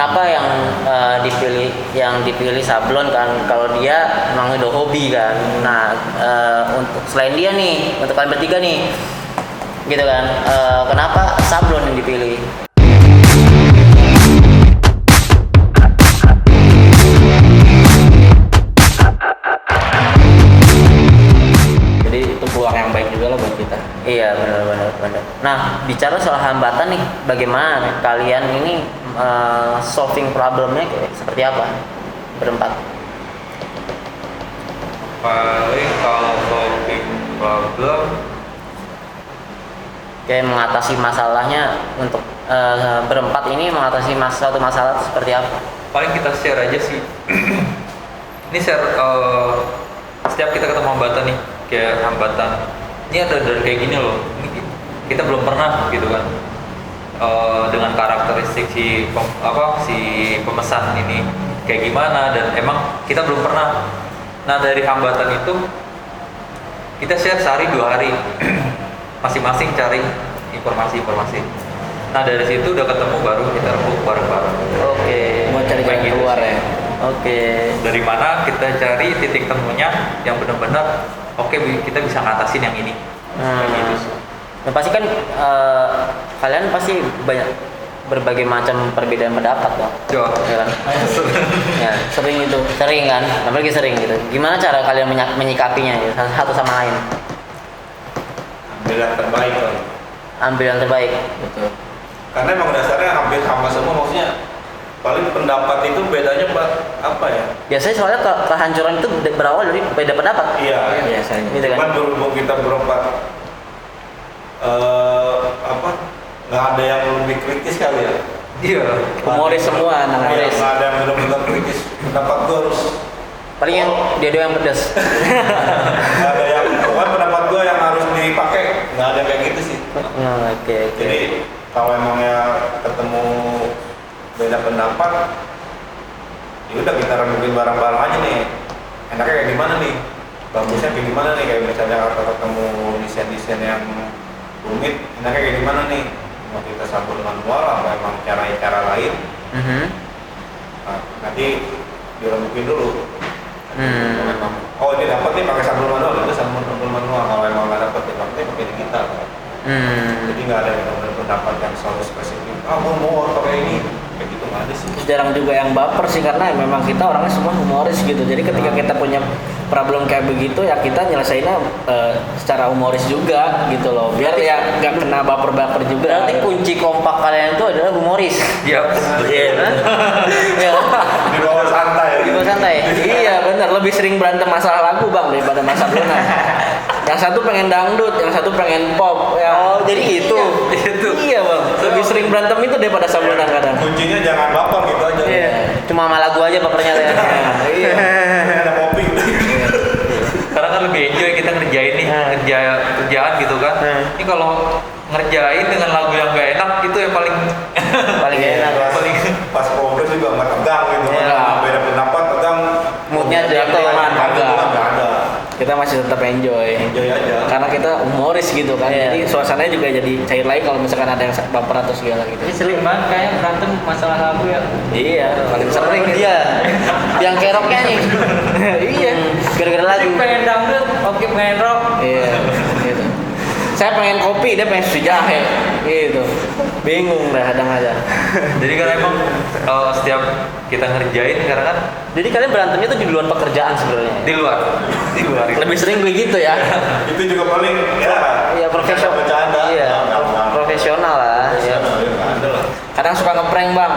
Kenapa yang dipilih sablon kan? Kalau dia memang udah hobi kan. Nah, untuk selain dia nih, untuk kalian bertiga nih, gitu kan? Kenapa sablon yang dipilih? Jadi itu peluang yang baik juga lah buat kita. Iya, benar. Nah, bicara soal hambatan nih, bagaimana kalian ini solving problemnya seperti apa berempat? Paling kalau solving problem Kayak mengatasi masalahnya untuk berempat ini mengatasi suatu masalah itu seperti apa? paling kita share aja sih. Ini share setiap kita ketemu hambatan nih, kayak hambatan ini ada dari kayak gini loh, ini kita belum pernah gitu kan. Dengan karakteristik si pemesan ini kayak gimana, dan emang kita belum pernah. Nah, dari hambatan itu kita share sehari 2 hari masing-masing cari informasi. Nah, dari situ udah ketemu baru kita rembuk bareng-bareng. Oke. Mau cari jalan gitu keluar sih. ya. Oke. Dari mana kita cari titik temunya yang benar-benar oke, kita bisa ngatasin yang ini. Kayak gitu sih. Nah, pasti kan kalian pasti banyak berbagai macam perbedaan pendapat dong. Coba. Ya kan? Ya, sering kan, apalagi sering gitu. Gimana cara kalian menyikapinya ya, satu sama lain? Ambil yang terbaik kan. Ambil yang terbaik. Betul. Karena emang dasarnya hampir sama semua, maksudnya paling pendapat itu bedanya apa ya? Biasanya soalnya kehancuran itu berawal dari beda pendapat. Iya. Biasanya. Gitu kan? Cuman berhubung kita berempat nggak ada yang lebih kritis kali ya. Iya. Humoris semua anak Humoris. Nggak ada yang benar-benar kritis. Pendapat gue harus Paling yang dia doang yang pedas. nggak ada yang pokoknya pendapat gue yang harus dipakai, nggak ada kayak gitu sih. Oke. Jadi kalau emangnya ketemu beda pendapat, ya udah kita rembukin bareng-bareng aja nih. Enaknya kayak gimana nih? Bagusnya kayak gimana nih? Kayak misalnya kalau ketemu desain-desain yang rumit, enaknya kayak gimana nih? Mau kita sabun manual apa emang cara lain? Nah, nanti dirembukin dulu. Kalau emang, oh ini dapat nih pakai sabun manual, itu sabun manual. Kalau emang nggak dapat, ya pakai digital. Jadi nggak ada yang benar pendapat yang selalu spesifik. Mau pakai ini, kayak gitu nggak ada sih. Jarang juga yang baper sih, karena memang kita orangnya semua humoris gitu. Jadi ketika kita punya problem kayak begitu ya kita nyelesainnya secara humoris juga gitu loh. Biar ya nggak kena baper-baper juga. Berarti kunci kompak kalian itu adalah humoris. Iya. Iya. Di bawah santai. Di bawah santai. Iya benar, lebih sering berantem masalah lagu bang daripada masalah lunak. Yang satu pengen dangdut, yang satu pengen pop. Oh, jadi itu. Iya bang, lebih sering berantem itu daripada sablunan kadang. Kuncinya jangan baper gitu aja. Iya. Cuma sama lagu aja bapernya ya. Iya. Ada kopi. Karena kan lebih enjoy kita ngerjain nih, kerjaan gitu kan. Ini kalau ngerjain dengan lagu yang gak enak itu yang paling Paling enak. paling Pas progres juga nggak tegang gitu. Iya. Beda pendapat tegang. Moodnya jatuh. Nggak ada. Kita masih tetap enjoy. Enjoy aja. Karena kita humoris gitu kan. Iya. Jadi suasananya juga jadi cair lagi kalau misalkan ada yang baper atau segala gitu. Ini sering banget kayak berantem masalah lagu ya. Iya, paling sering Dia yang keroknya nih. Iya. Gara-gara lagu. Oke pengen dangdut, oke pengen rock. Iya, gitu. Saya pengen kopi, dia pengen susu jahe, gitu. Bingung dah kadang aja. jadi kan emang setiap kita ngerjain karena kan Jadi kalian berantemnya tuh di luar pekerjaan sebenarnya. di luar Lebih sering begitu ya. Itu juga paling ya. Iya, profesional. Bercanda. Iya, Nggak. profesional lah. Iya. Nggak ada lah. Kadang suka ngeprank bang.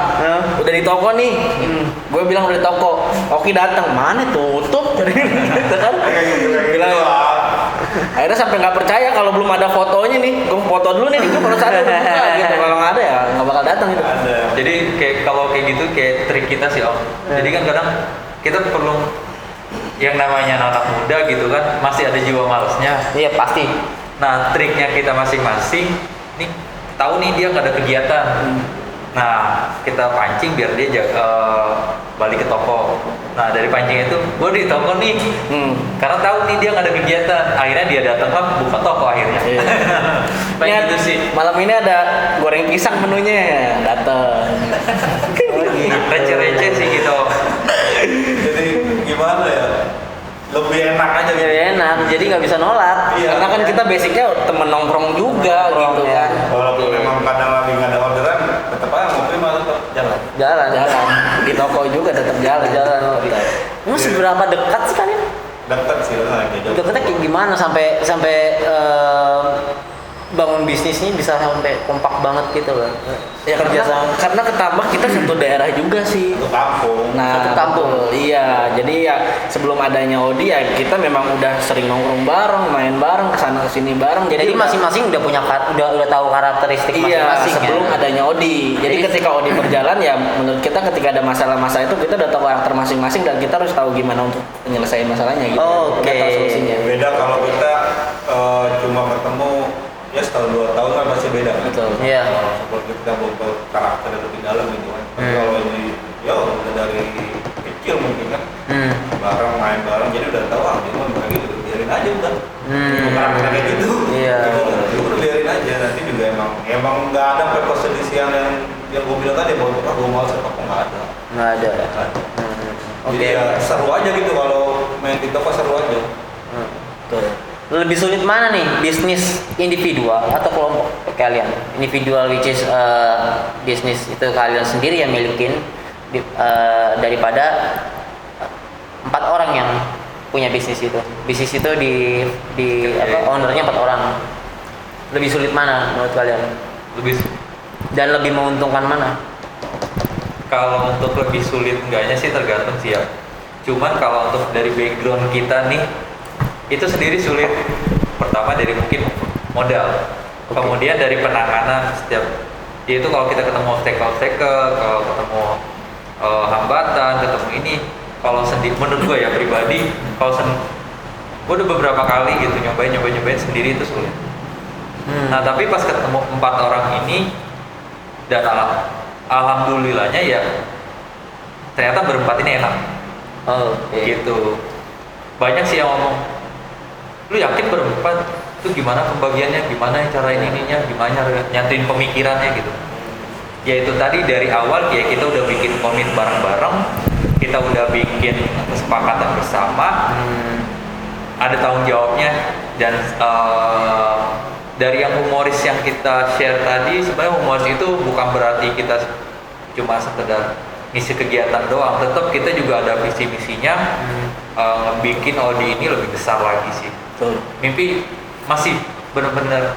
Udah di toko nih, gue bilang udah di toko. Oki datang, mana tutup? Gitu kan? Bilang, akhirnya sampai nggak percaya kalau belum ada fotonya nih. Gue foto dulu nih, gue baru sadar udah buka, gitu. Kalau nggak ada ya nggak bakal datang gitu. Ada. jadi kayak kalau kayak gitu kayak trik kita sih om. Jadi kan kadang kita perlu yang namanya anak muda gitu kan masih ada jiwa malesnya. Iya, pasti. Nah, triknya kita masing-masing nih tahu nih dia nggak ada kegiatan. Nah, kita pancing biar dia balik ke toko. Nah, dari pancing itu, gue di toko nih. Karena tahu nih dia nggak ada kegiatan. Akhirnya dia datang kan buka toko akhirnya. Iya. Kayak gitu sih. Malam ini ada goreng pisang menunya, dateng. receh-receh sih gitu. Jadi gimana ya? Lebih enak aja gitu. Jadi enak, jadi nggak bisa nolak. Iya. Karena kan kita basicnya temen nongkrong juga Nongkrong, gitu ya. kan. Walaupun memang kadang lagi nggak ada orderan, tetap aja ngopi mah tetap jalan. Jalan. Jalan di toko juga tetap jalan. Jalan. Emang seberapa dekat sih kalian? Deket sih lah kayak jauh. Dekatnya kayak gimana sampai bangun bisnisnya bisa sampai kompak banget gitu loh. Ya karena ketambah kita satu daerah juga sih. Itu kampung. Nah, Satu kampung. betul. Iya, jadi ya sebelum adanya Odi ya kita memang udah sering nongkrong bareng, main bareng, kesana kesini bareng. Jadi udah- masing-masing udah punya udah tahu karakteristik Iya, masing-masing sebelum ya. adanya Odi. Jadi ketika Odi berjalan ya menurut kita ketika ada masalah-masalah itu kita udah tahu karakter masing-masing dan kita harus tahu gimana untuk menyelesaikan masalahnya gitu. Oke. Udah tahu solusinya. Beda kalau kita cuma ketemu ya setahun 2 tahun kan pasti beda kan. Betul. Iya. Kalau kita mau ke karakter lebih dalam gitu kan. Tapi kalau ini ya udah dari kecil mungkin kan. Bareng main bareng jadi udah tahu dia mah kayak gitu biarin aja udah. Karakter kayak gitu. Iya. Ya udah biarin aja nanti juga emang nggak ada perselisihan yang gue bilang tadi bahwa gue mau sepak nggak ada. Nggak ada. Nggak ada. Oke. Jadi ya seru aja gitu kalau main di toko seru aja. Betul. Lebih sulit mana nih, bisnis individual atau kelompok kalian? Individual which is bisnis itu kalian sendiri yang milikin daripada 4 orang yang punya bisnis itu. Bisnis itu di ownernya 4 orang. Lebih sulit mana menurut kalian? Lebih Dan lebih menguntungkan mana? kalau untuk lebih sulit enggaknya sih tergantung sih ya. Cuman kalau untuk dari background kita nih itu sendiri sulit. Pertama dari mungkin modal, kemudian dari penanganan setiap yaitu kalau kita ketemu obstacle, kalau ketemu hambatan, ketemu ini, kalau sendiri menurut gue ya pribadi, gue udah beberapa kali gitu nyobain sendiri itu sulit. Nah tapi pas ketemu 4 orang ini dan alhamdulillahnya ya ternyata berempat ini enak. Oh, Gitu. Banyak sih yang ngomong, lu yakin berempat itu gimana pembagiannya, gimana cara ininya, gimana nyatuin pemikirannya gitu. Ya itu tadi dari awal ya kita udah bikin komit bareng-bareng, kita udah bikin kesepakatan bersama, ada tanggung jawabnya dan dari yang humoris yang kita share tadi, sebenarnya humoris itu bukan berarti kita cuma sekedar ngisi kegiatan doang, tetap kita juga ada visi misinya, bikin Odi ini lebih besar lagi sih. Betul. Mimpi masih bener-bener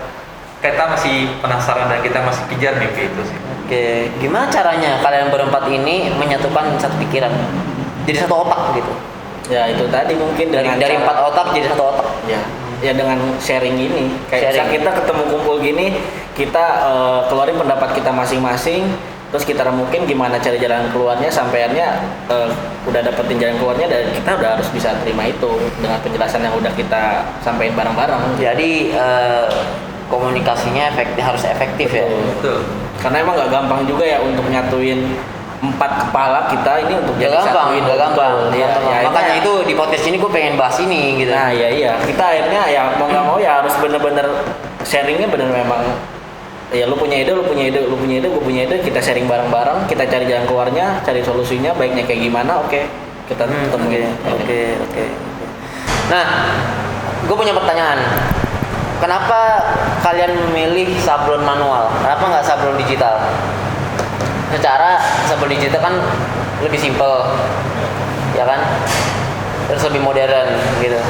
kita masih penasaran dan kita masih kejar mimpi itu sih. Oke, gimana caranya kalian berempat ini menyatukan satu pikiran? Jadi satu otak gitu. Ya itu tadi mungkin Dari cara- 4 otak jadi satu otak. ya dengan sharing ini kayak Sharing. saat kita ketemu kumpul gini kita keluarin pendapat kita masing-masing terus kita remukin gimana cari jalan keluarnya sampaiannya udah dapetin jalan keluarnya dan kita udah harus bisa terima itu dengan penjelasan yang udah kita sampaikan bareng-bareng. Jadi komunikasinya harus efektif ya. Betul. Karena emang nggak gampang juga ya untuk nyatuin 4 kepala kita ini untuk Gak jadi gampang, satuin. gak gampang. Iya, ya, Makanya akhirnya- itu di podcast ini gue pengen bahas ini gitu. Nah iya kita akhirnya ya mau nggak mau ya harus bener-bener sharingnya bener memang ya lu punya ide, gue punya ide, kita sharing bareng-bareng, kita cari jalan keluarnya, cari solusinya, baiknya kayak gimana, oke kita temuin. Oke. Nah, gue punya pertanyaan. Kenapa kalian memilih sablon manual? Kenapa nggak sablon digital? Secara sablon digital kan lebih simpel, ya kan? Terus lebih modern gitu.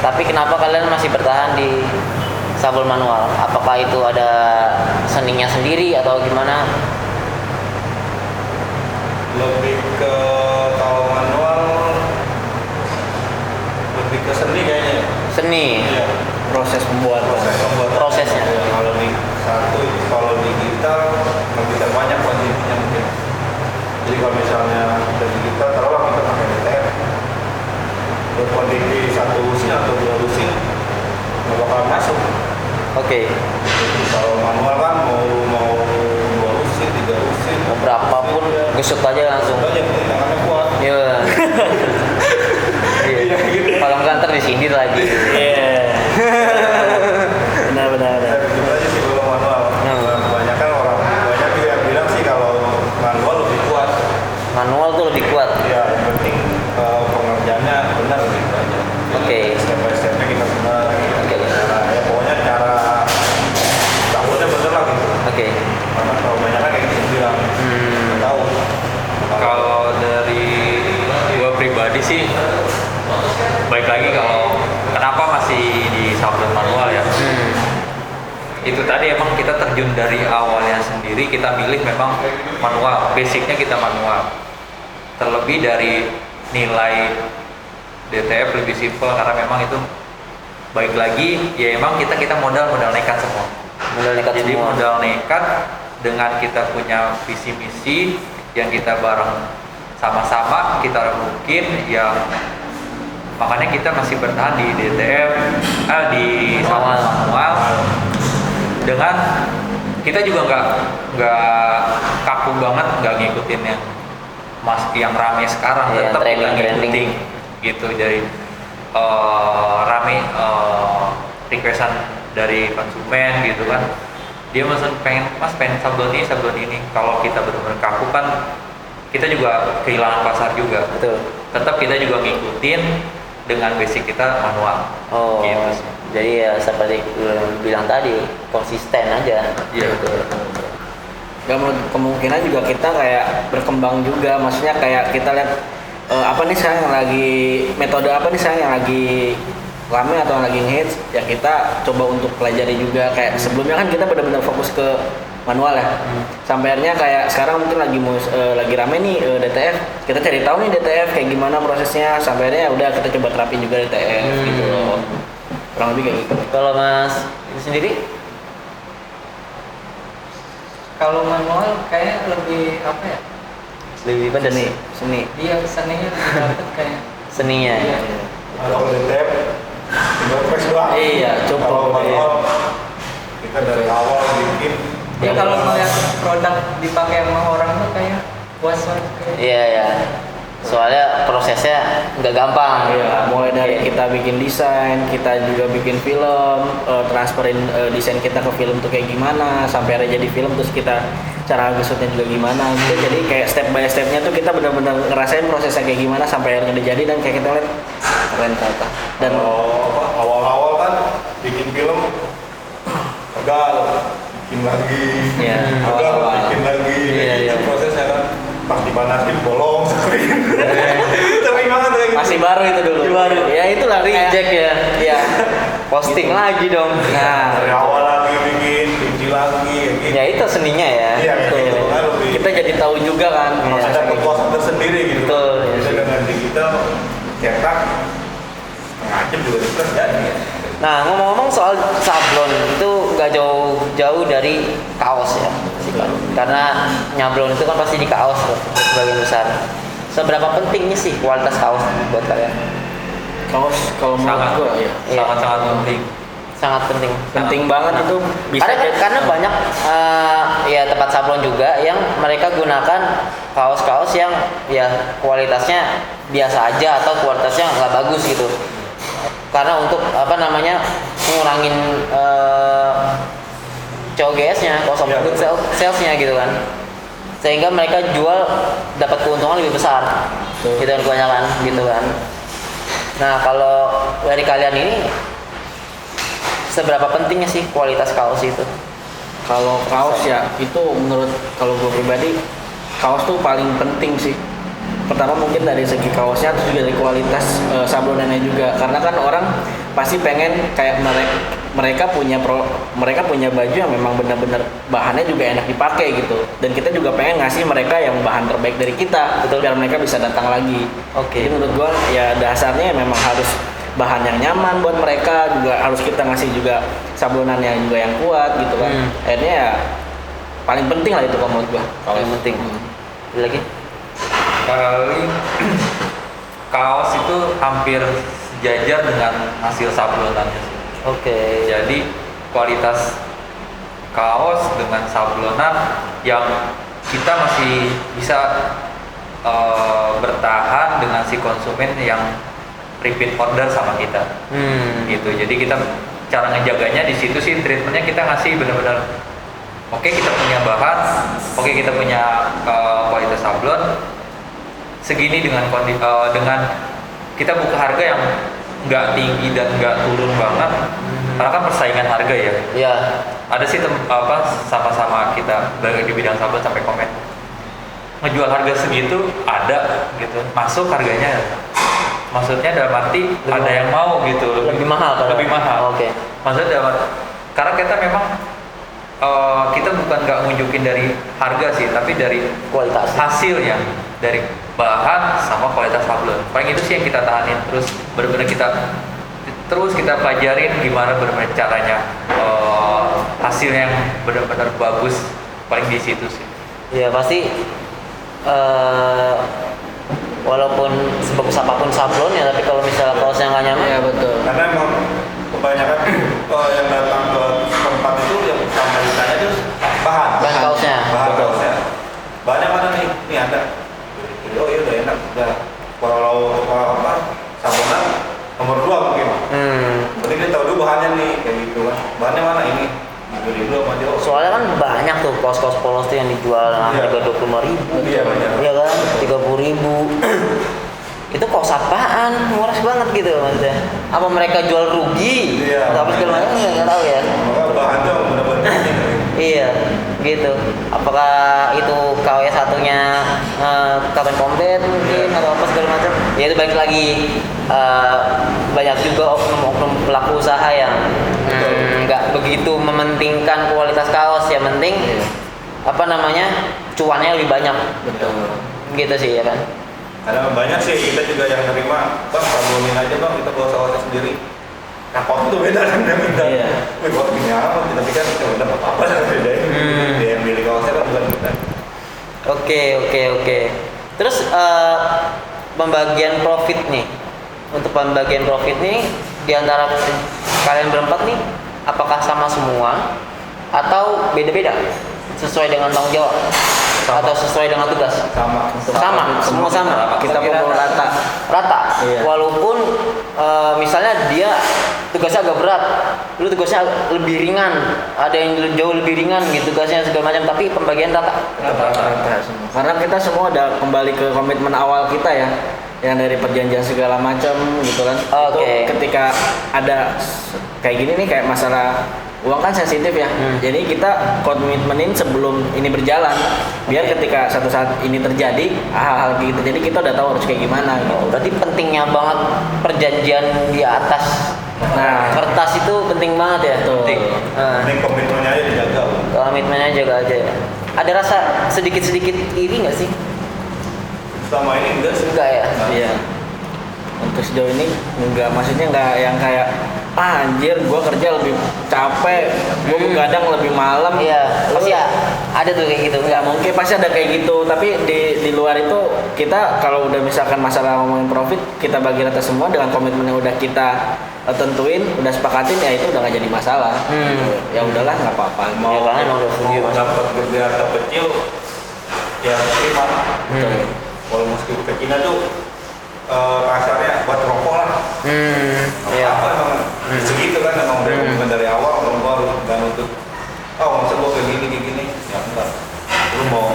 Tapi kenapa kalian masih bertahan di sablon manual? Apakah itu ada seninya sendiri atau gimana? Lebih ke kalau manual lebih ke seni kayaknya. Seni. Iya. Proses pembuatan. Prosesnya. Ya, kalau di satu itu kalau digital nggak bisa banyak kuantitinya mungkin. Jadi kalau misalnya dari digital taruhlah kita pakai DTF berkuantiti 1 lusin atau 2 lusin nggak bakal masuk. Oke. Jadi kalau manual kan mau 2 lusin 3 lusin Mau berapapun gesuk aja langsung. itu aja penting tangannya kuat. Iya. Iya. Kalau nggak ntar disindir lagi. Iya. Benar. Gitu aja sih kalau manual. Hmm. Kebanyakan orang banyak juga yang bilang sih kalau manual lebih kuat. itu tadi emang kita terjun dari awalnya sendiri, kita milih memang manual, basicnya kita manual. Terlebih dari nilai DTF lebih simpel karena memang itu baik lagi ya emang kita modal nekat semua. Modal nekat Jadi semua. modal nekat dengan kita punya visi misi yang kita bareng sama-sama kita mungkin yang makanya kita masih bertahan di DTF di manual dengan kita juga nggak kaku banget nggak ngikutin yang rame sekarang, Iya, tetap kita trending. ngikutin gitu. Jadi rame requestan dari konsumen gitu kan, dia pengen sablon ini. Kalau kita benar-benar kaku kan kita juga kehilangan pasar juga. Betul. Tetap kita juga ngikutin dengan basic kita manual. Oh, Gitu sih. jadi ya seperti lu bilang tadi, konsisten aja. Iya. Gak menutup kemungkinan juga kita kayak berkembang juga, maksudnya kayak kita lihat apa nih sekarang yang lagi, metode apa nih sekarang yang lagi rame atau yang lagi hits, ya kita coba untuk pelajari juga. Kayak sebelumnya kan kita benar-benar fokus ke manual ya, sampai akhirnya kayak sekarang mungkin lagi rame nih DTF, kita cari tahu nih DTF kayak gimana prosesnya, sampai akhirnya ya udah kita coba terapin juga DTF gitu loh, kurang lebih kayak gitu. Kalau Mas sendiri? Kalau manual kayak lebih apa ya? Lebih pada Seni. Dia seninya lebih dapet kayak. seninya. Iya. Kalau DTF tinggal press doang. Iya, coba. Kalau manual kita dari awal bikin. Dia kalau ngeliat produk dipakai sama orang tuh kayak was-was kayak. Iya ya. Soalnya prosesnya nggak gampang. Iya, mulai dari Iya. kita bikin desain, kita juga bikin film, transferin desain kita ke film tuh kayak gimana, sampai akhirnya jadi film, terus kita cara ngesutnya juga gimana gitu. Jadi kayak step by stepnya tuh kita benar-benar ngerasain prosesnya kayak gimana sampai akhirnya udah jadi, dan kayak kita lihat keren ternyata. Dan Awal-awal kan bikin film gagal, bikin lagi, Iya, gagal, awal-awal. bikin lagi. Iya, iya. Itu prosesnya kan pas dipanasin bolong sering. Sering banget kayak gitu. masih baru itu dulu. Baru. Ya itulah kayak- Reject ya. Iya. Posting lagi dong. Nah, Dari awal lagi bikin, biji lagi, kayak gitu. Ya itu seninya ya. Iya, kayak gitu kan lebih. kita jadi tahu juga kan Iya. prosesnya Ada kayak kepuasan tersendiri gitu. Betul, iya Bisa sih. dengan digital cetak setengah jam juga bisa jadi. Nah, ngomong-ngomong soal sablon itu nggak jauh dari kaos ya, karena nyablon itu kan pasti di kaos tuh, sebagian besar. Seberapa pentingnya sih kualitas kaos buat kalian? kaos kalau menurut Sangat. gua ya Iya. Sangat penting. Sangat penting. penting banget itu bisa Karena banyak ya tempat sablon juga yang mereka gunakan kaos-kaos yang ya kualitasnya biasa aja atau kualitasnya nggak bagus gitu. Karena untuk ngurangin COGS-nya, cost of goods sales-nya gitu kan. Sehingga mereka jual dapat keuntungan lebih besar. Betul. Gitu kan kebanyakan gitu kan. Nah, kalau dari kalian ini seberapa pentingnya sih kualitas kaos itu? Kalau kaos ya itu menurut kalau gue pribadi kaos tuh paling penting sih. Pertama mungkin dari segi kaosnya, terus juga dari kualitas sablonannya juga, karena kan orang pasti pengen kayak mereka punya baju yang memang benar-benar bahannya juga enak dipakai gitu, dan kita juga pengen ngasih mereka yang bahan terbaik dari kita. Betul. Biar mereka bisa datang lagi. Oke. Jadi menurut gua ya dasarnya memang harus bahan yang nyaman buat mereka, juga harus kita ngasih juga sablonan yang juga yang kuat gitu kan. Akhirnya ya paling penting lah itu kalau menurut gua. Paling penting. Ada lagi? Paling kaos itu hampir sejajar dengan hasil sablonannya sih. Oke. Jadi kualitas kaos dengan sablonan yang kita masih bisa bertahan dengan si konsumen yang repeat order sama kita. Gitu. Jadi kita cara ngejaganya di situ sih, treatmentnya kita ngasih benar-benar oke, kita punya bahan, oke, kita punya kualitas sablon segini dengan dengan kita buka harga yang nggak tinggi dan nggak turun banget, karena kan persaingan harga ya. Ya. Ada sih sama-sama kita di bidang sablon sampai komen ngejual harga segitu ada gitu, masuk harganya, maksudnya dalam arti ada yang mau gitu, Lebih mahal kan? lebih mahal. Oke. Maksudnya karena kita memang kita bukan nggak nunjukin dari harga sih, tapi dari Kualitas. hasilnya, dari bahan sama kualitas sablon. Paling itu sih yang kita tahanin, terus benar-benar kita pelajarin gimana benar-benar caranya hasilnya yang benar-benar bagus. Paling di situ sih. Ya pasti walaupun sebagus apapun sablon ya, tapi kalau misalnya kaosnya nggak nyaman, Iya betul. Karena emang kebanyakan yang datang ke tempat itu yang sama ditanya itu bahan kaosnya. bahan Betul. kaosnya. Bahannya mana nih? Ini ada. Oh iya udah enak udah. Kalau sablonan nomor 2 mungkin. Penting dia tahu dulu bahannya nih kayak gitu kan. Bahannya mana ini? Dibeli dulu sama dia. Soalnya kan banyak tuh kaos-kaos polos tuh yang dijual Iya. harga 25.000. Iya, banyak. Iya kan, 30.000. Itu kaos apaan? Murah banget gitu maksudnya. Apa mereka jual rugi? Iya. Atau apa segala macam nggak tahu ya. Maka bahannya benar-benar ini. Iya, gitu. Apakah itu KW satunya kapan komplit mungkin atau apa segala macam? Ya itu balik lagi banyak juga oknum-oknum pelaku usaha yang nggak begitu mementingkan kualitas kaos. Yang penting apa namanya cuannya lebih banyak. Betul. Gitu sih ya kan. Ada banyak sih kita juga yang nerima, bang sablonin aja bang, kita bawa sawahnya sendiri. Nah kok itu beda kan dia minta. Iya. Wih kok gini apa? Tapi kan ya udah nggak apa-apa lah bedain. Dia yang beli kaosnya kan bukan kita. Oke. Terus pembagian profit nih. Untuk pembagian profit nih di antara kalian berempat nih, apakah sama semua atau beda-beda sesuai dengan tanggung jawab atau sesuai dengan tugas? Sama. Semua sama. Kita pukul rata. Rata. Iya. Walaupun misalnya dia tugasnya agak berat, lu tugasnya lebih ringan, ada yang jauh lebih ringan gitu tugasnya segala macam, tapi pembagian rata. Rata semua. Karena kita semua udah kembali ke komitmen awal kita ya, yang dari perjanjian segala macam gitu kan. Oke. Itu ketika ada kayak gini nih, kayak masalah uang kan sensitif ya. Jadi kita komitmenin sebelum ini berjalan, biar Oke. ketika satu saat ini terjadi hal-hal gitu, jadi kita udah tahu harus kayak gimana gitu. Berarti pentingnya banget perjanjian di atas kertas itu penting banget ya. Betul. Penting. Nah, Ini komitmennya aja dijaga. komitmennya jaga aja ya. Ada rasa sedikit-sedikit iri nggak sih? Selama ini enggak sih. Enggak ya? Iya. Untuk sejauh ini enggak, maksudnya enggak yang kayak anjir gua kerja lebih capek, gua begadang lebih malam. Iya, pasti ya ada tuh kayak gitu. Enggak mungkin, pasti ada kayak gitu, tapi di luar itu kita kalau udah misalkan masalah ngomongin profit, kita bagi rata semua dengan komitmen yang udah kita tentuin, udah sepakatin, ya itu udah gak jadi masalah. Ya udahlah, nggak apa-apa. Ya, karena emang udah setuju, Mas. dapat gede atau kecil ya terima. Kalau meskipun kecilnya tuh kasarnya buat rokok lah. Iya. Apa emang segitu kan emang udah komitmen dari awal kalau gua harus nggak nuntut. Oh masa gua kayak gini ya enggak. Lu mau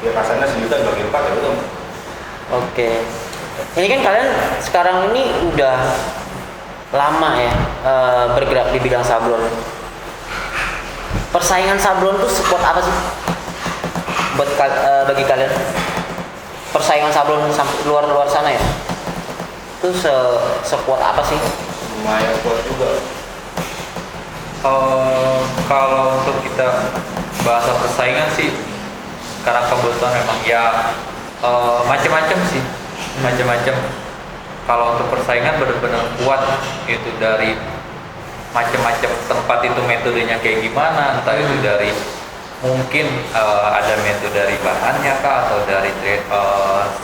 ya kasarnya sejuta bagi 4 ya udah. Oke. Ini kan kalian sekarang ini udah lama ya bergerak di bidang sablon. Persaingan sablon tuh sekuat apa sih? Bagi kalian? Persaingan sablon sampai luar sana ya? Itu sekuat apa sih? Lumayan kuat juga. Kalau untuk kita bahasa persaingan sih, karena kebetulan memang ya macam-macam sih, macam-macam. Kalau untuk persaingan benar-benar kuat itu dari macam-macam tempat, itu metodenya kayak gimana, entah itu dari mungkin ada metode dari bahannya kah, atau dari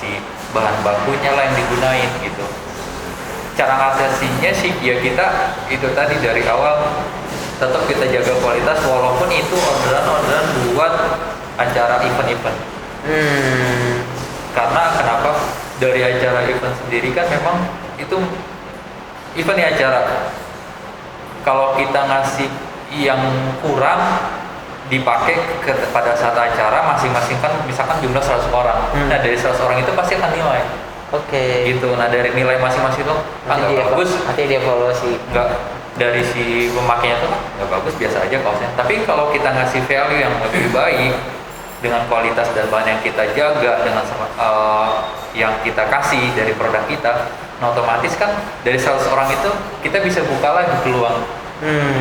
si bahan bakunya lah yang digunain gitu. Cara ngatasinya sih ya kita itu tadi dari awal tetap kita jaga kualitas walaupun itu orderan buat acara event-event. Karena kenapa? Dari acara event sendiri kan memang itu event di acara. Kalau kita ngasih yang kurang dipakai pada saat acara, masing-masing kan misalkan jumlah 100 orang. Nah dari 100 orang itu pasti akan nilai. Oke. Gitu. Nah dari nilai masing-masing itu nggak bagus, Nanti dievaluasi. nggak dari si pemakainya tuh nggak bagus, biasa aja kaosnya. Tapi kalau kita ngasih value yang lebih baik dengan kualitas dan bahan yang kita jaga, dengan yang kita kasih dari produk kita, nah otomatis kan dari 100 orang itu kita bisa buka lagi peluang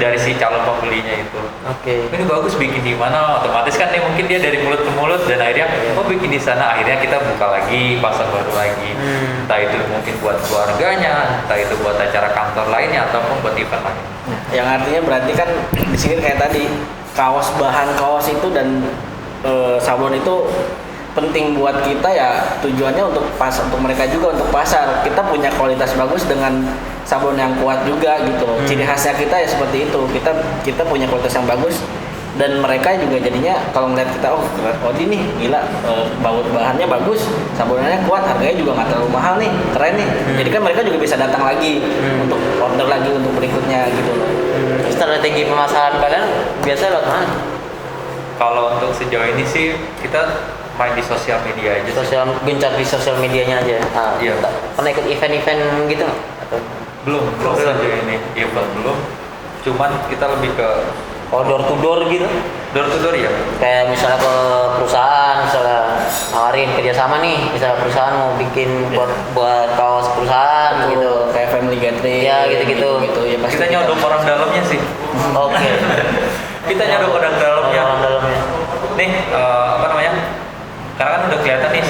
dari si calon pembelinya itu. Oke. Ini bagus bikin di mana, otomatis kan nih mungkin dia dari mulut ke mulut dan akhirnya oh bikin di sana, akhirnya kita buka lagi pasar baru lagi. Entah itu mungkin buat keluarganya, entah itu buat acara kantor lainnya ataupun buat event lain. Yang artinya berarti kan di sini kayak tadi bahan kaos itu dan sabun itu penting buat kita ya, tujuannya untuk mereka juga untuk pasar. Kita punya kualitas bagus dengan sabun yang kuat juga gitu. Ciri khasnya kita ya seperti itu. Kita punya kualitas yang bagus dan mereka juga jadinya kalau ngeliat kita Odi nih gila, bahannya bagus, sabunannya kuat, harganya juga nggak terlalu mahal nih, keren nih. Jadi kan mereka juga bisa datang lagi untuk order lagi untuk berikutnya gitu loh. Strategi pemasaran kalian biasa lewat mana? Kalau untuk sejauh ini sih kita main di sosial media aja. Gencar di sosial medianya aja. Iya. Pernah ikut event-event gitu nggak? Atau Belum sejauh ini event belum. Cuman kita lebih ke door to door gitu? door to door ya. Kayak misalnya ke perusahaan, misalnya nawarin kerjasama nih, misalnya perusahaan mau bikin buat kaos perusahaan gitu. Kayak family gathering. Ya, gitu-gitu. Gitu, ya pasti Kita nyodok orang dalamnya sih. Oke. Kita nyodok orang dalamnya. Orang dalamnya. Nih apa namanya? Karena kan udah kelihatan nih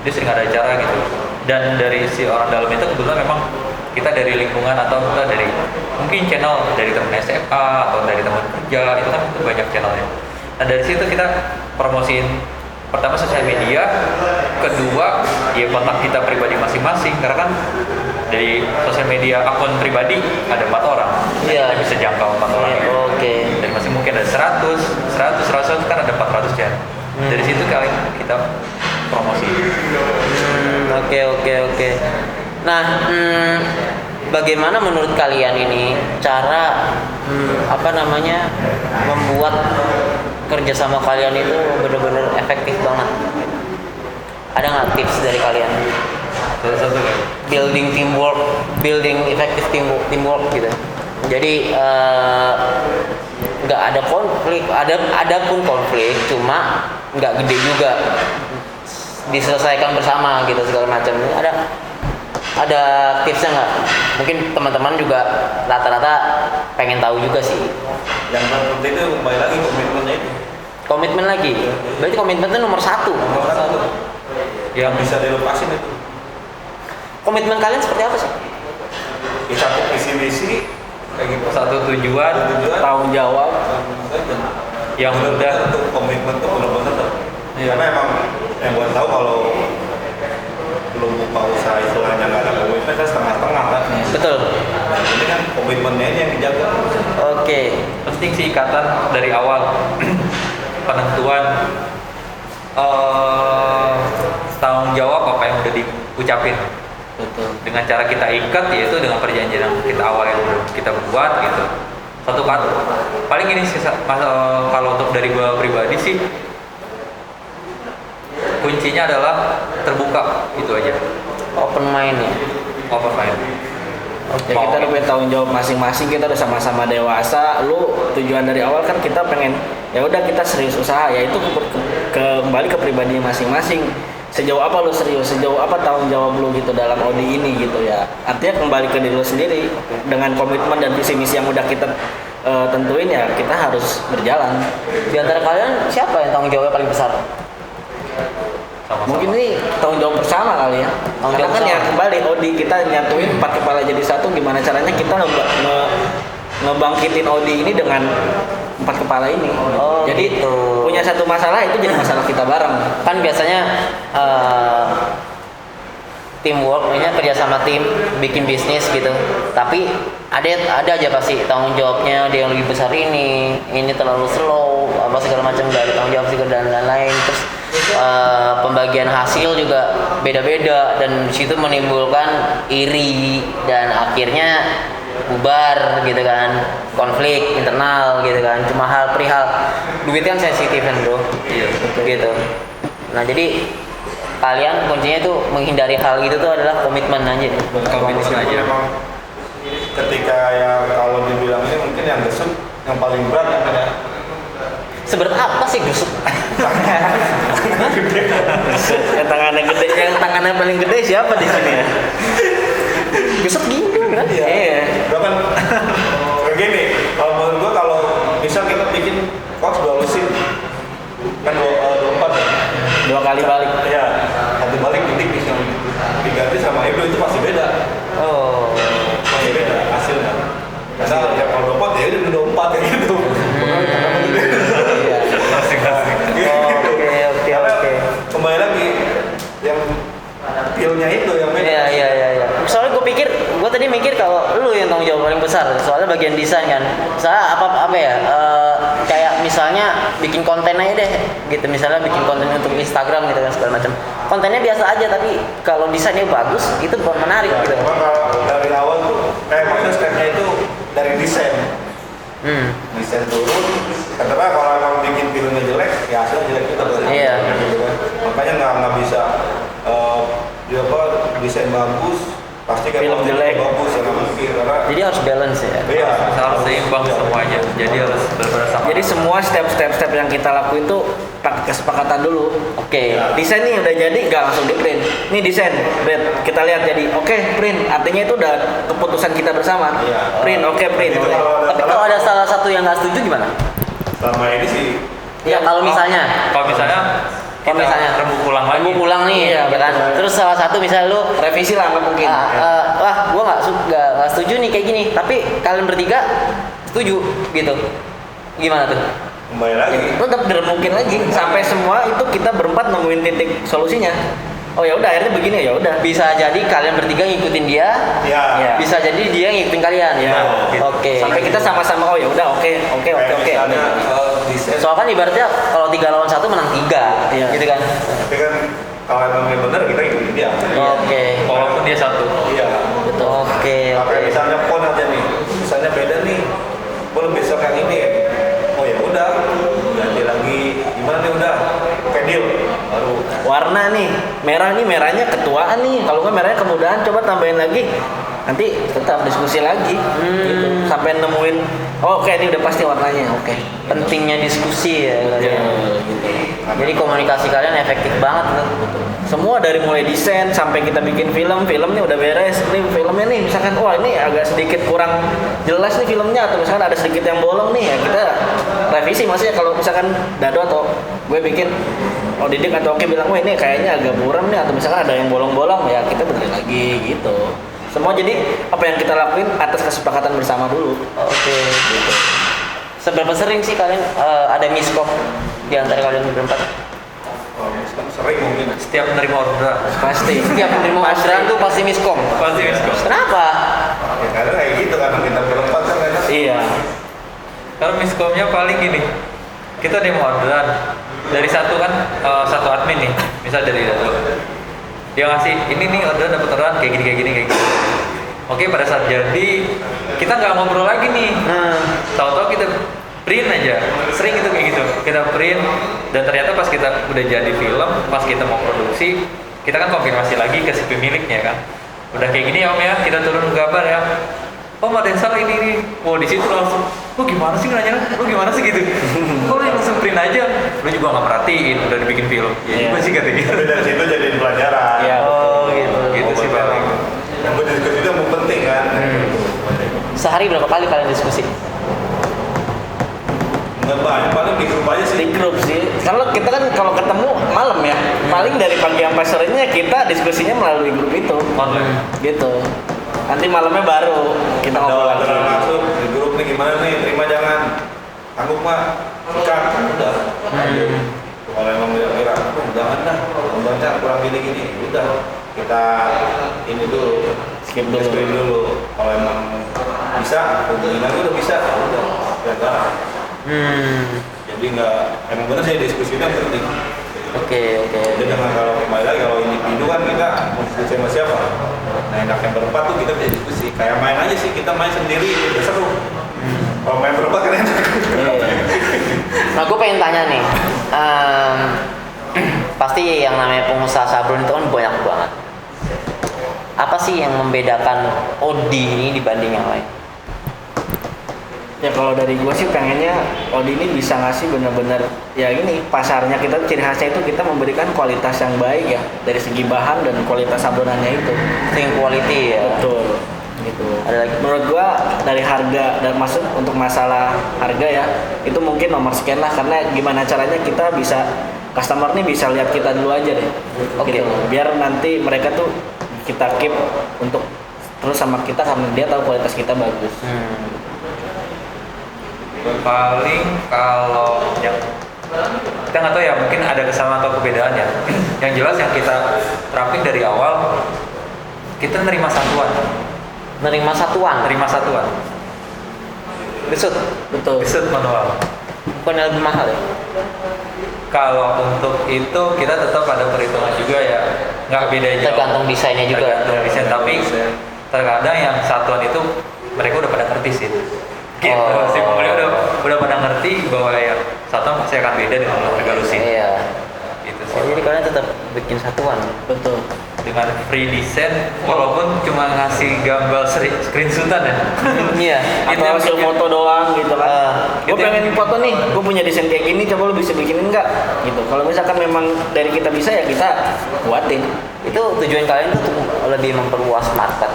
dia sering ada acara gitu. Dan dari si orang dalam itu kebetulan memang kita dari lingkungan atau kita dari mungkin channel dari teman SMA atau dari teman kerja, itu kan banyak channelnya. Nah dari situ kita promosiin pertama sosial media, kedua ya kontak kita pribadi masing-masing, karena kan dari sosial media akun pribadi ada 4 orang. Iya. Kita bisa jangkau 4 orang. Iya, oke. Dari masing mungkin ada 100 kan ada 400 channel. Dari situ kali kita promosi. Oke. Nah, bagaimana menurut kalian ini cara membuat kerjasama kalian itu benar-benar efektif banget? Ada nggak tips dari kalian? Satu kan. Building effective teamwork gitu. Jadi nggak ada konflik, ada pun konflik, cuma nggak gede juga, diselesaikan bersama gitu segala macam. Ada tipsnya nggak? Mungkin teman-teman juga rata-rata pengen tahu juga sih. Yang penting itu kembali lagi komitmennya itu. Komitmen lagi. Berarti komitmen itu nomor satu. Yang bisa dilepasin itu. Komitmen kalian seperti apa sih? Di satu visi misi kayak gitu. Satu tujuan tanggung jawab. yang udah untuk komitmen tuh benar-benar tuh. Iya. Karena emang yang gua tahu kalau belum buka usaha istilahnya nggak ada komitmen kan setengah-setengah kan. Betul. Nah, ini kan komitmennya ini yang dijaga. Oke. penting sih ikatan dari awal. Penentuan tanggung jawab apa yang udah diucapin. Betul. Dengan cara kita ikat yaitu dengan perjanjian yang kita awal yang udah kita buat gitu. Satu kata paling ini sih kalau untuk dari gua pribadi sih kuncinya adalah terbuka, itu aja. Open mind ya. Open mind. Ya kita udah punya tanggung jawab masing-masing, kita udah sama-sama dewasa. Lu tujuan dari awal kan kita pengen ya udah kita serius usaha, yaitu kembali ke pribadi masing-masing. Sejauh apa lu serius, sejauh apa tanggung jawab lu gitu dalam Odi ini gitu ya. Artinya kembali ke diri lu sendiri dengan komitmen dan visi misi yang udah kita tentuin ya, kita harus berjalan. Di antara kalian siapa yang tanggung jawabnya paling besar? Sama-sama. Mungkin ini tanggung jawab bersama kali ya. Tanggung Karena jawab kan ya bersama. kembali Odi kita nyatuin 4 kepala jadi satu, gimana caranya kita ngebangkitin Odi ini dengan 4 kepala ini. Oh, jadi gitu. punya satu masalah itu jadi masalah kita bareng. Kan biasanya teamwork, ini kerja sama tim, bikin bisnis gitu. Tapi ada aja pasti tanggung jawabnya dia yang lebih besar ini terlalu slow, apa segala macam, nggak ada tanggung jawab sih dan lain-lain. Terus pembagian hasil juga beda-beda dan disitu menimbulkan iri dan akhirnya bubar gitu kan, konflik internal gitu kan, cuma perihal duit kan sensitif kan bro. Iya. Gitu. Nah jadi kalian kuncinya tuh menghindari hal gitu tuh adalah komitmen aja. Komitmen aja. Memang ketika yang kalau dibilang ini mungkin yang gesut yang paling berat kan ya. Seberat apa sih gusuk? Yang tangannya paling gede siapa di sini ya? Gusuk gini kan? Iya. Udah kan lagi Gini, kalau menurut gua kalau misal kita bikin coach 2 lusin kan 24 2 kali balik. ya, satu balik tipis yang diganti sama Ibnu itu pasti beda. Oh. Pasti beda hasilnya. Karena ya kalau 24 ya udah 24 kayak gitu. Iya. Asik-asik. Oke. Karena kembali lagi yang feel-nya itu yang beda. Iya. Soalnya gue tadi mikir kalau lu yang tanggung jawab paling besar, soalnya bagian desain kan. Soalnya apa ya? Kayak misalnya bikin konten aja deh, gitu. Misalnya bikin konten untuk Instagram gitu kan segala macam. Kontennya biasa aja, tapi kalau desainnya bagus, itu menarik gitu. Cuma kalau dari awal tuh, maksudnya stepnya itu dari desain. Desain turun, karena kalau emang bikin filmnya jelek, ya hasilnya jelek juga. Iya. Gitu kan. Makanya nggak bisa desain bagus, pasti kan Film jelek. bagus ya nggak mungkin karena Jadi harus balance ya. iya Harus seimbang semuanya. Jadi harus benar-benar sama. Jadi semua step yang kita lakuin tuh pakai kesepakatan dulu. Oke. Desain nih udah jadi, nggak langsung di print. Nih desain, print. Kita lihat jadi, oke print. Artinya itu udah keputusan kita bersama. Iya. Print, oke print. Itu Oke. Tapi kalau ada salah satu yang nggak setuju gimana? selama ini sih Ya kalau misalnya Kalau misalnya Kalau misalnya rembuk ulang lagi. rembuk ulang nih, Iya, ya kan. betul. Terus salah satu misalnya lu Revisi lah nggak mungkin. wah gua nggak setuju nih kayak gini, tapi kalian bertiga setuju gitu. Gimana tuh? kembali lagi Tetap dirembukin lagi sampai semua itu kita berempat nemuin titik solusinya. Oh ya udah akhirnya begini ya udah. Bisa jadi kalian bertiga ngikutin dia, ya Iya. bisa jadi dia ngikutin kalian. Ya. Oke. Sampai kita sama-sama oh ya udah oke. kayak misalnya desain Soalnya kan ibaratnya kalau 3 lawan 1 menang 3, Iya. gitu kan. tapi kan kalau emang dia bener kita ikutin dia Oke. Walaupun dia satu. iya Betul. Oke. kayak misalnya pon aja nih misalnya beda nih belum besok yang ini ya oh ya udah ganti lagi gimana nih udah oke deal baru Warna nih, merah nih merahnya ketuaan nih. Kalau nggak merahnya kemudahan coba tambahin lagi. Nanti tetap diskusi lagi gitu. Sampai nemuin oh oke ini udah pasti warnanya. Oke. Pentingnya diskusi ya. Ya, gitu. Jadi komunikasi kalian efektif banget tuh. Semua dari mulai desain sampai kita bikin filmnya udah beres. Nih filmnya nih misalkan wah ini agak sedikit kurang jelas nih filmnya atau misalkan ada sedikit yang bolong nih ya kita revisi maksudnya kalau misalkan Dado atau gue bikin Didik atau Oki bilang wah ini kayaknya agak buram nih atau misalkan ada yang bolong-bolong ya kita benerin lagi gitu. Semua jadi apa yang kita lakuin atas kesepakatan bersama dulu. Oke. Gitu. Seberapa sering sih kalian ada miskom di antara kalian berempat? oh, sering mungkin Setiap menerima orderan. Pasti. Setiap menerima orderan tuh pasti miskom. Pasti miskom. Kenapa? ya karena kayak gitu karena kita berempat kan karena Iya. Karena miskomnya paling gini. Kita nerima orderan dari satu kan satu admin nih, misal dari Dado. Dia ngasih ini nih orderan dapat orderan kayak gini. Oke, pada saat jadi kita nggak ngobrol lagi nih. Tahu-tahu kita print aja. Sering itu kayak gitu. Kita print dan ternyata pas kita udah jadi film, pas kita mau produksi, kita kan konfirmasi lagi ke si pemiliknya kan. Udah kayak gini ya Om ya, kita turun gambar ya. Om ada yang salah ini. Oh di situ langsung, lu gimana sih nanya? Lu gimana sih gitu? Kok lu langsung print aja? Lu juga nggak perhatiin, udah dibikin film. Ya juga sih kata gitu. tapi dari situ jadiin pelajaran Iya. Oh gitu. Gitu sih paling. yang berdiskusi itu yang penting kan Sehari berapa kali kalian diskusi? nggak banyak paling di grup aja Di sih grup sih. Kalau kita kan kalau ketemu malam ya, paling dari pagi sampai sorenya kita diskusinya melalui grup itu. Online. Gitu. Nanti malamnya baru kita ada ngobrol lagi. orderan masuk di grup nih gimana nih terima jangan sanggup mah sikat udah kalau emang kira-kira jangan dah membaca kurang gini udah kita ini dulu Skip dulu. screen dulu kalau emang bisa hubungin lagi udah bisa udah ya jadi nggak emang bener sih diskusinya penting Oke. jadi jangan kalau kembali lagi kalau individu kan kita mau diskusi sama siapa nah enaknya berempat tuh kita bisa diskusi kayak main aja sih kita main sendiri udah seru kalau main berempat kan enak Nah gue pengen tanya nih, pasti yang namanya pengusaha sablon itu kan banyak banget. Apa sih yang membedakan Odi ini dibanding yang lain? Ya kalau dari gue sih pengennya Odi ini bisa ngasih bener-bener ya ini pasarnya kita ciri khasnya itu kita memberikan kualitas yang baik ya dari segi bahan dan kualitas sablonannya itu. Itu yang quality ya. Betul. gitu. Ada lagi? Menurut gua dari harga dan masuk untuk masalah harga ya, itu mungkin nomor sekian lah, karena gimana caranya kita bisa customer nih bisa lihat kita dulu aja deh. Oke. Gitu. Biar nanti mereka tuh kita keep untuk terus sama kita karena dia tahu kualitas kita bagus. Paling kalau yang kita nggak tahu ya, mungkin ada kesamaan atau perbedaan ya. Yang jelas yang kita terapin dari awal, kita nerima satuan. Nerima satuan. Besut Betul. manual. Bukan lebih mahal ya? Kalau untuk itu kita tetap ada perhitungan juga ya, nggak beda jauh. Tergantung desainnya juga. Tergantung desain, tapi terkadang yang satuan itu mereka udah pada ngerti sih. Gitu, Oh. si pembeli udah pada ngerti bahwa ya satuan pasti akan beda dengan harga lusin. Iya. Gitu sih. Oh, jadi kalian tetap bikin satuan. Betul. Dengan free design, walaupun cuma ngasih gambar screenshotan ya. Iya. Itu Atau yang hasil bikin- foto doang gitu kan. Gue itu yang- pengen foto nih, gue punya desain kayak gini, coba lu bisa bikinin nggak? Gitu. Kalau misalkan memang dari kita bisa ya kita buatin. Itu tujuan kalian tuh untuk lebih memperluas market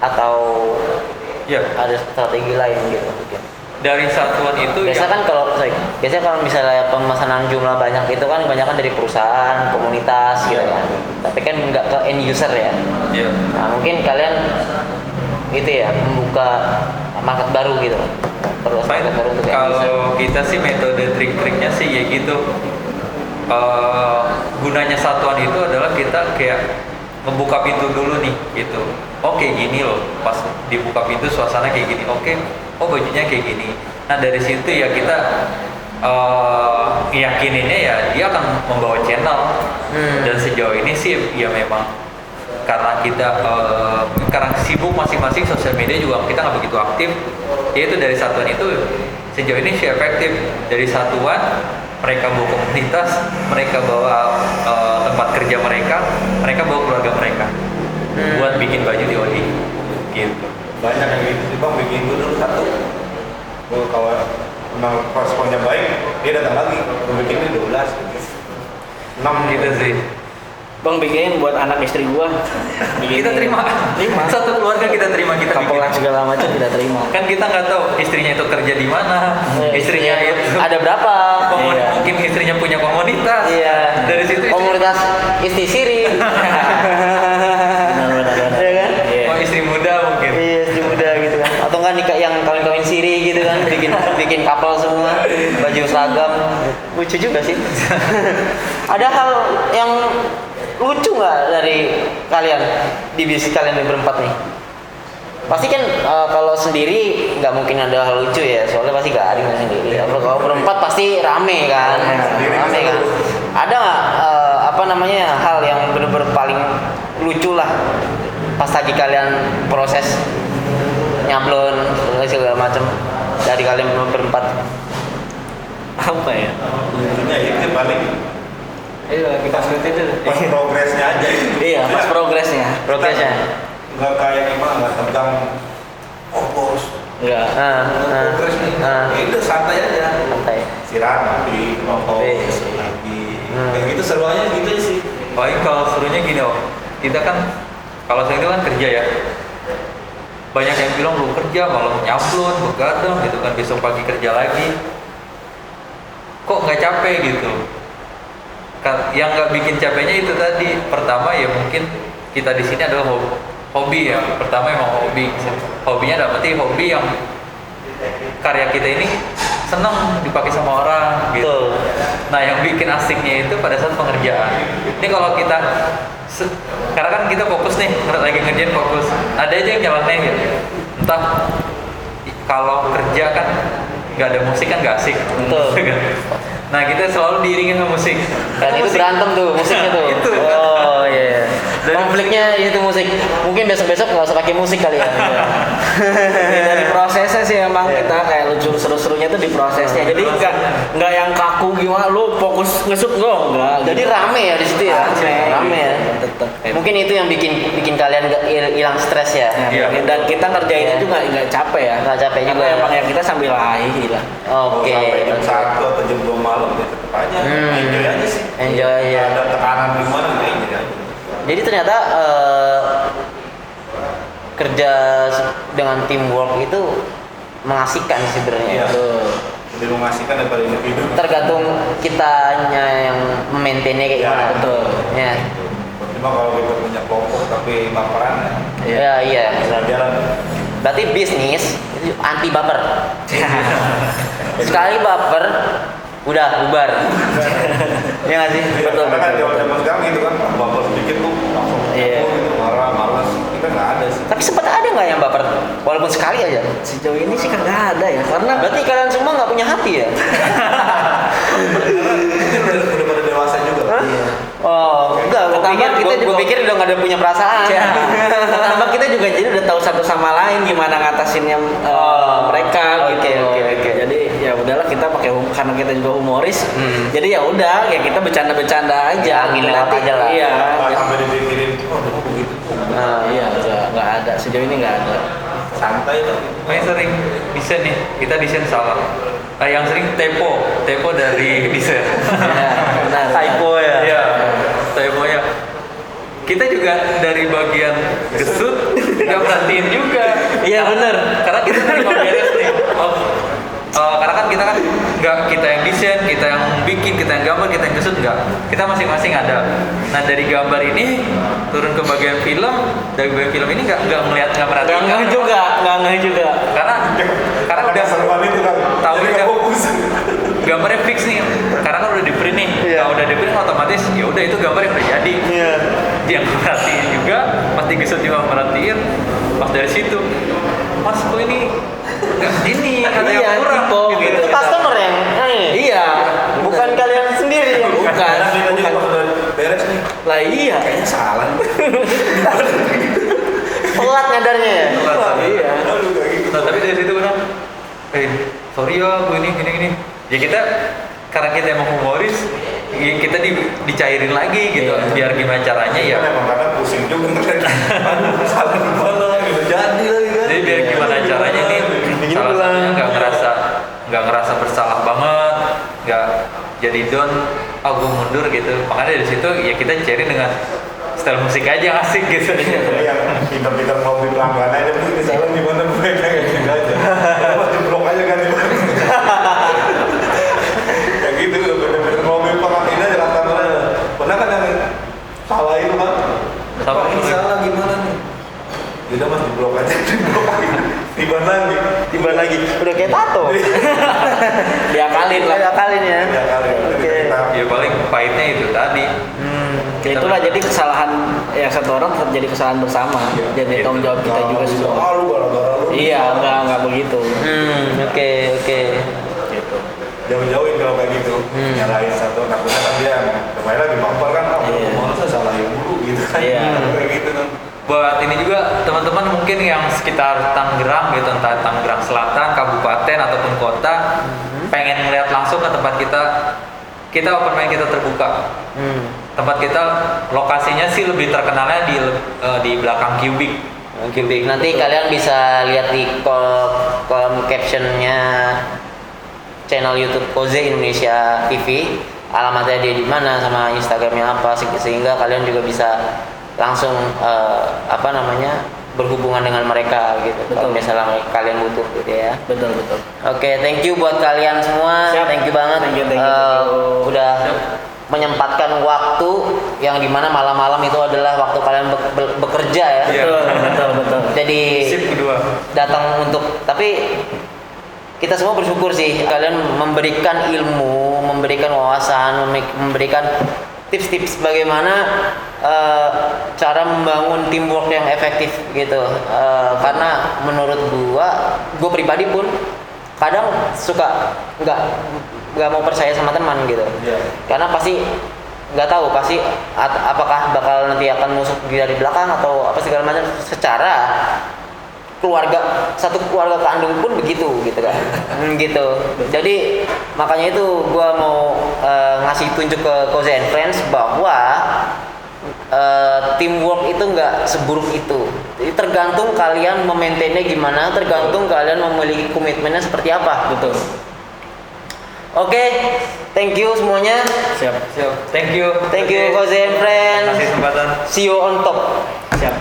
atau Ya, ada strategi lain gitu mungkin. dari satuan itu Biasa kan biasanya kalau misalnya pemesanan jumlah banyak itu kan kebanyakan dari perusahaan, komunitas gitu kan. Tapi kan nggak ke end user ya. ya, Nah, mungkin kalian itu ya membuka market baru gitu. Perluas Fine. market baru untuk end user. Kalau kita sih metode trik-triknya sih ya gitu. Gunanya satuan itu adalah kita kayak membuka pintu dulu nih gitu. Oke, gini loh, pas dibuka pintu suasana kayak gini. Oke, oh bajunya kayak gini. Nah dari situ ya kita yakininnya ya dia akan membawa channel. Dan sejauh ini sih ya memang karena kita karena sibuk masing-masing sosial media juga kita nggak begitu aktif. Yaitu dari satuan itu sejauh ini sih efektif. Dari satuan mereka bawa komunitas, mereka bawa tempat kerja mereka bawa keluarga mereka buat bikin baju di Odi gitu. Banyak yang gitu sih bang, bikin dulu satu. Gua kalau memang responnya baik, dia datang lagi. Gua bikinnya 12 gitu. 6 Gitu sih. Bang bikinin buat anak istri gua. Kita terima. Satu keluarga kita terima, kita bikin. Kapelan segala macam kita terima. Kan kita nggak tahu istrinya itu kerja di mana, istrinya itu ada berapa? Iya. mungkin istrinya punya komunitas. Iya. Dari situ Komunitas isti siri. Benar-benar. Iya kan? Iya. oh istri muda mungkin. Iya, istri muda gitu kan. Atau enggak nikah yang kawin-kawin siri gitu kan, bikin couple semua, baju seragam. Lucu juga sih. Ada hal yang lucu nggak dari kalian di bisnis kalian di berempat nih? Pasti kan kalau sendiri nggak mungkin ada hal lucu ya, soalnya pasti gak ada sendiri. Kalau berempat pasti rame kan, rame kan. Ada nggak apa namanya hal yang benar-benar paling lucu lah pas lagi kalian proses nyablon segala macam dari kalian berempat? Apa ya? Lucunya itu paling Iya, lagi pas itu. pas progresnya aja. Iya, pas progresnya. Progresnya. Nggak kayak gimana, nggak tegang. Oh bos, Enggak. progres nih. Ya udah santai aja. Santai. Istirahat nanti, nongkrong Iya. besok lagi. Kayak gitu seru aja gitu aja sih. Paling kalau serunya gini oh, kita kan kalau saya itu kan kerja ya. Banyak yang bilang belum kerja, malam nyablon, begadang gitu kan, besok pagi kerja lagi. Kok nggak capek gitu? Yang nggak bikin capeknya itu tadi. Pertama ya mungkin kita di sini adalah hobi ya. Pertama emang hobi. Hobinya dalam arti hobi yang karya kita ini senang dipakai sama orang gitu. Betul. Nah yang bikin asiknya itu pada saat pengerjaan. Ini kalau kita karena kan kita fokus nih, lagi ngerjain fokus. Ada aja yang nyalahin gitu. Entah kalau kerja kan nggak ada musik kan nggak asik. Betul. Nah kita selalu diiringin sama musik. Dan itu Musik. berantem tuh musiknya tuh. Itu. Oh iya. Dari- Konfliknya itu musik. Mungkin besok-besok nggak usah pakai musik kali ya. Dari prosesnya sih emang kita kayak lucu seru-serunya tuh di prosesnya. Jadi nggak yang kaku gimana lu fokus ngesut lo enggak. Jadi rame ya di situ ya. Rame ya. Tetep. Mungkin itu yang bikin kalian nggak hilang stres ya. Iya. Dan kita ngerjainnya juga nggak capek ya. Nggak capek juga Karena ya. emang ya kita sambil lahir lah. Oke. Sampai jam 1 atau jam 2 malam ya tetap aja. Enjoy aja sih. Enjoy ya. Ada tekanan gimana nggak enjoy aja. Jadi ternyata kerja dengan teamwork itu mengasihkan sebenarnya. Iya. Lebih mengasihkan daripada individu. Tergantung kitanya yang memaintainnya kayak Ya, gimana. betul. Ya. Cuma kalau kita punya kelompok tapi baperan Ya, iya. bisa jalan. Berarti bisnis itu anti baper. Sekali baper, udah bubar. Iya nggak sih? Betul, karena kan zaman sekarang gitu kan, baper sedikit tuh langsung Iya. gitu, marah, malas. Kita nggak ada sih. Tapi sempat ada nggak yang baper? Walaupun sekali aja. Sejauh ini sih kagak ada ya, karena Berarti kalian semua nggak punya hati ya? Ini udah pada dewasa juga. Iya. Oh, enggak. Gue Pertama pikir, kita juga- pikir udah nggak ada punya perasaan. Ya. Pertama kita juga jadi udah tahu satu sama lain gimana ngatasinnya mereka oke, gitu. oke. Jadi ya udahlah kita pakai karena kita juga humoris. Hmm. Jadi ya udah ya kita bercanda-bercanda aja. Ya, angin lewat Nanti- aja lah. Iya. Nggak sampai dipikirin, oh udah mau begitu. Nah, Iya, nggak ada. Sejauh ini nggak ada. Santai tuh. Makanya sering desain nih, kita desain salah. Yang sering typo dari desain. Iya, benar. typo ya. Iya, typo-nya. Kita juga dari bagian gesut nggak perhatiin juga. Iya, benar. Karena kita terima beres nih. Karena kan kita nggak kita yang desain, kita yang bikin, kita yang gambar, kita yang gesut nggak. Kita masing-masing ada. Nah dari gambar ini turun ke bagian film, dari bagian film ini nggak melihat nggak perhatiin. Nggak ngeh juga. Karena udah seruan itu kan. tahu Jadi kan nggak fokus. gambarnya fix nih, karena kan udah di print nih. Iya. Kalau udah di print otomatis ya udah itu gambar yang udah jadi. Iya. Dia perhatiin juga, pas digesut juga perhatiin. Pas dari situ, mas kok ini nggak ini ada Iya, yang kurang typo gitu. Itu customer yang ini. Iya. Bukan kalian sendiri. Bukan. Karena kita juga pas udah beres nih, Lah iya. kayaknya salah nih. Telat ngadarnya ya. Iya. Aduh, kayak gitu. Nah, tapi dari situ benar, sorry ya, gue ini. Ya kita karena kita emang humoris, ya kita dicairin lagi gitu. Iya. Biar gimana caranya ya. Kan emang kadang pusing juga ngeliat. Aduh, salah di mana gitu. Jadi lagi kan. Jadi biar gimana caranya nih, salah satunya nggak ngerasa bersalah banget, nggak jadi down, gue mundur gitu. Makanya dari situ ya kita cari dengan style musik aja yang asik gitu. Jadi yang pintar-pintar mau di pelanggan aja, bu ini salah di mana mereka kayak gitu aja. Pas di blok aja kan di mana. Kayak gitu, bener-bener mobil pengatin aja rata-rata. Pernah kan yang salah itu kan? Sama Pak, ini bener. salah gimana nih? Udah mas di blok aja, di blok lagi. Tiba lagi. Udah kayak tato. Diakalin lah. Diakalin ya. Ya kali. Oke. Ya paling pahitnya itu tadi. Ya itulah jadi kesalahan yang satu orang tetap jadi kesalahan bersama. Jadi tanggung jawab kita juga semua. Ah, lu gara-gara lu. Iya, enggak begitu. Oke. Gitu. Jauh-jauhin kalau kayak gitu. Nyalahin satu, takutnya kan dia kemarin lagi bumper kan, Iya. masa salahin dulu gitu kan. Iya. Kayak gitu kan. Buat ini juga teman-teman mungkin yang sekitar Tangerang gitu, entah Tangerang Selatan, kabupaten ataupun kota, pengen melihat langsung ke tempat kita open mic kita terbuka. Tempat kita lokasinya sih lebih terkenalnya di belakang Cubic. Cubic. Nanti kalian bisa lihat di kolom captionnya channel YouTube Koze Indonesia TV. Alamatnya dia di mana sama Instagramnya apa, sehingga kalian juga bisa langsung berhubungan dengan mereka gitu. Kalau misalnya kalian butuh gitu ya. Betul. Oke, thank you buat kalian semua. Siap. Thank you banget. Thank you. Udah menyempatkan waktu yang dimana malam-malam itu adalah waktu kalian bekerja ya. Iya. Betul. Jadi Sip kedua. datang tapi kita semua bersyukur sih kalian memberikan ilmu, memberikan wawasan, memberikan tips-tips bagaimana cara membangun teamwork yang efektif gitu. Karena menurut gua pribadi pun kadang suka nggak mau percaya sama teman gitu. Karena pasti nggak tahu apakah bakal nanti akan musuh dari belakang atau apa segala macam. Secara satu keluarga kandung pun begitu gitu kan. Gitu. Jadi makanya itu gua mau ngasih tunjuk ke Koze and Friends bahwa teamwork itu nggak seburuk itu. Jadi tergantung kalian memaintainnya gimana, tergantung kalian memiliki komitmennya seperti apa. Betul. Oke, thank you semuanya. Siap. Thank you. Thank you Koze and Friends. Kasih kesempatan. See you on top. Siap.